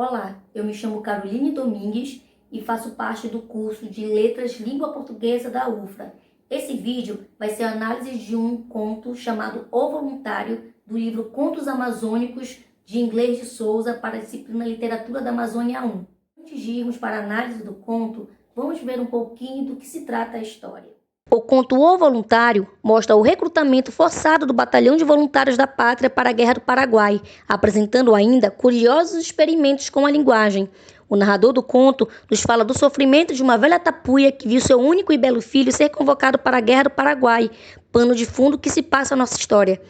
Olá, eu me chamo Caroline Domingues e faço parte do curso de Letras Língua Portuguesa da UFRA. Esse vídeo vai ser a análise de um conto chamado O Voluntário, do livro Contos Amazônicos, de Inglês de Souza, para a disciplina Literatura da Amazônia 1. Antes de irmos para a análise do conto, vamos ver um pouquinho do que se trata a história. O conto O Voluntário mostra o recrutamento forçado do Batalhão de Voluntários da Pátria para a Guerra do Paraguai, apresentando ainda curiosos experimentos com a linguagem. O narrador do conto nos fala do sofrimento de uma velha tapuia que viu seu único e belo filho ser convocado para a Guerra do Paraguai, pano de fundo que se passa a nossa história.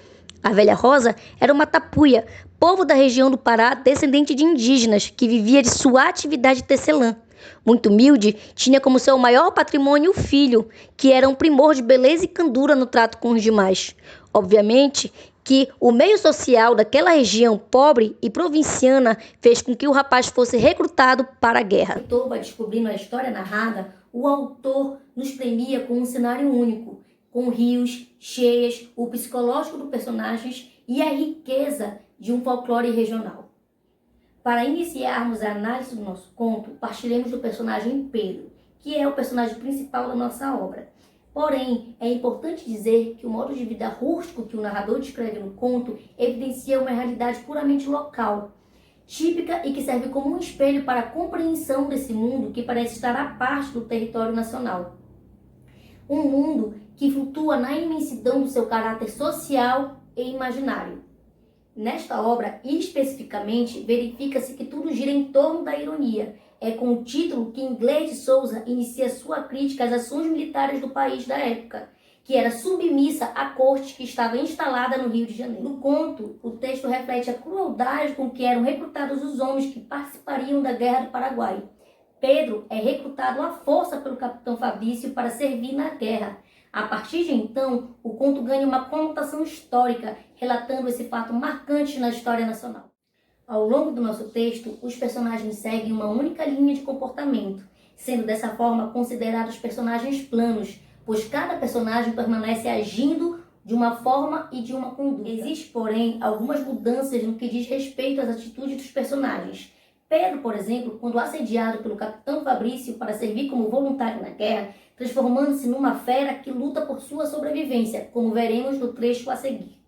A velha Rosa era uma tapuia, povo da região do Pará, descendente de indígenas, que vivia de sua atividade tecelã. Muito humilde, tinha como seu maior patrimônio o filho, que era um primor de beleza e candura no trato com os demais. Obviamente que o meio social daquela região pobre e provinciana fez com que o rapaz fosse recrutado para a guerra. O autor vai descobrindo a história narrada, o autor nos premia com um cenário único, com rios, cheias, o psicológico dos personagens e a riqueza de um folclore regional. Para iniciarmos a análise do nosso conto, partiremos do personagem Pedro, que é o personagem principal da nossa obra. Porém, é importante dizer que o modo de vida rústico que o narrador descreve no conto evidencia uma realidade puramente local, típica e que serve como um espelho para a compreensão desse mundo que parece estar à parte do território nacional. Um mundo que flutua na imensidão do seu caráter social e imaginário. Nesta obra, especificamente, verifica-se que tudo gira em torno da ironia. É com o título que Inglês de Souza inicia sua crítica às ações militares do país da época, que era submissa à corte que estava instalada no Rio de Janeiro. No conto, o texto reflete a crueldade com que eram recrutados os homens que participariam da Guerra do Paraguai. Pedro é recrutado à força pelo capitão Fabrício para servir na guerra. A partir de então, o conto ganha uma conotação histórica, relatando esse fato marcante na história nacional. Ao longo do nosso texto, os personagens seguem uma única linha de comportamento, sendo dessa forma considerados personagens planos, pois cada personagem permanece agindo de uma forma e de uma conduta. Existem, porém, algumas mudanças no que diz respeito às atitudes dos personagens. Pedro, por exemplo, quando assediado pelo capitão Fabrício para servir como voluntário na guerra, transformando-se numa fera que luta por sua sobrevivência, como veremos no trecho a seguir.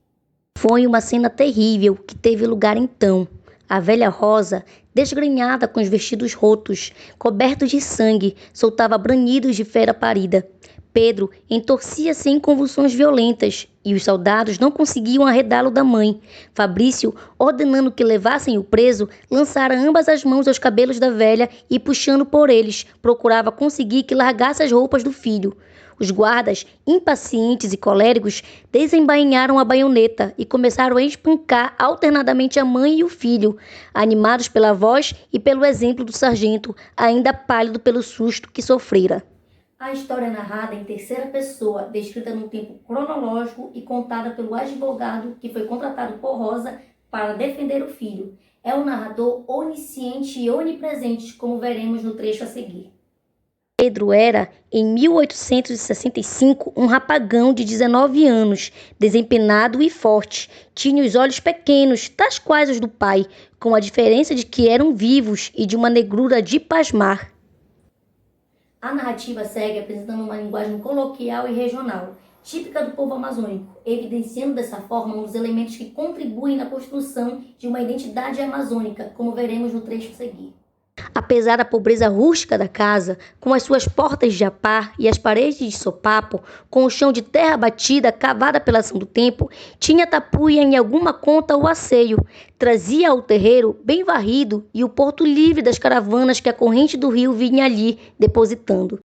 Foi uma cena terrível que teve lugar então. A velha Rosa, desgrenhada com os vestidos rotos, cobertos de sangue, soltava branidos de fera parida. Pedro entorcia-se em convulsões violentas e os soldados não conseguiam arredá-lo da mãe. Fabrício, ordenando que levassem o preso, lançara ambas as mãos aos cabelos da velha e, puxando por eles, procurava conseguir que largasse as roupas do filho. Os guardas, impacientes e coléricos, desembainharam a baioneta e começaram a espancar alternadamente a mãe e o filho, animados pela voz e pelo exemplo do sargento, ainda pálido pelo susto que sofrera. A história é narrada em terceira pessoa, descrita num tempo cronológico e contada pelo advogado que foi contratado por Rosa para defender o filho. É um narrador onisciente e onipresente, como veremos no trecho a seguir. Pedro era, em 1865, um rapagão de 19 anos, desempenado e forte. Tinha os olhos pequenos, tais quais os do pai, com a diferença de que eram vivos e de uma negrura de pasmar. A narrativa segue apresentando uma linguagem coloquial e regional, típica do povo amazônico, evidenciando dessa forma um dos elementos que contribuem na construção de uma identidade amazônica, como veremos no trecho a seguir. Apesar da pobreza rústica da casa, com as suas portas de apar e as paredes de sopapo, com o chão de terra batida cavada pela ação do tempo, tinha tapuia em alguma conta o asseio. Trazia ao terreiro bem varrido e o porto livre das caravanas que a corrente do rio vinha ali depositando.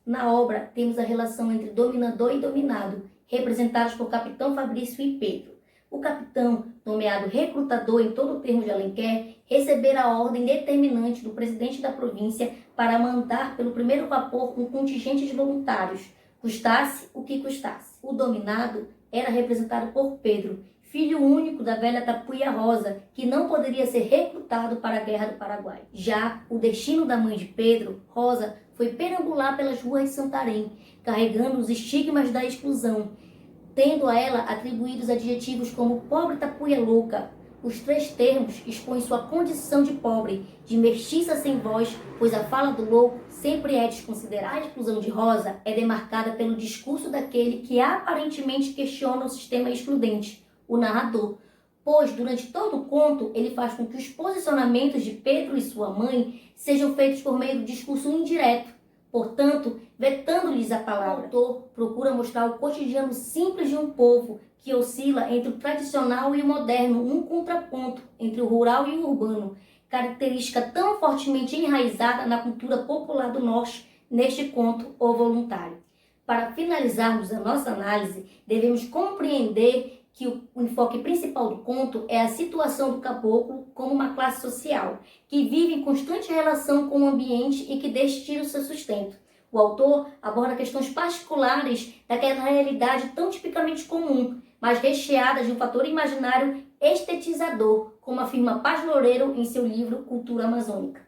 Na obra, temos a relação entre dominador e dominado, representados por Capitão Fabrício e Pedro. O capitão, nomeado recrutador em todo o termo de Alenquer, recebera a ordem determinante do presidente da província para mandar pelo primeiro vapor um contingente de voluntários, custasse o que custasse. O dominado era representado por Pedro, filho único da velha tapuia Rosa, que não poderia ser recrutado para a Guerra do Paraguai. Já o destino da mãe de Pedro, Rosa, foi perambular pelas ruas de Santarém, carregando os estigmas da exclusão, tendo a ela atribuídos adjetivos como pobre tapuia louca, Os três termos expõem sua condição de pobre, de mestiça sem voz, pois a fala do louco sempre é desconsiderada. A exclusão de Rosa é demarcada pelo discurso daquele que aparentemente questiona o sistema excludente, o narrador, pois durante todo o conto ele faz com que os posicionamentos de Pedro e sua mãe sejam feitos por meio do discurso indireto, portanto, vetando-lhes a palavra. O autor procura mostrar o cotidiano simples de um povo que oscila entre o tradicional e o moderno, num contraponto entre o rural e o urbano, característica tão fortemente enraizada na cultura popular do Norte, neste conto, O Voluntário. Para finalizarmos a nossa análise, devemos compreender que o enfoque principal do conto é a situação do caboclo como uma classe social, que vive em constante relação com o ambiente e que destina o seu sustento. O autor aborda questões particulares daquela realidade tão tipicamente comum, mas recheada de um fator imaginário estetizador, como afirma Paz Loureiro em seu livro Cultura Amazônica.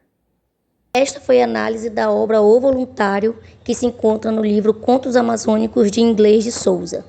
Esta foi a análise da obra O Voluntário, que se encontra no livro Contos Amazônicos de Inglês de Souza.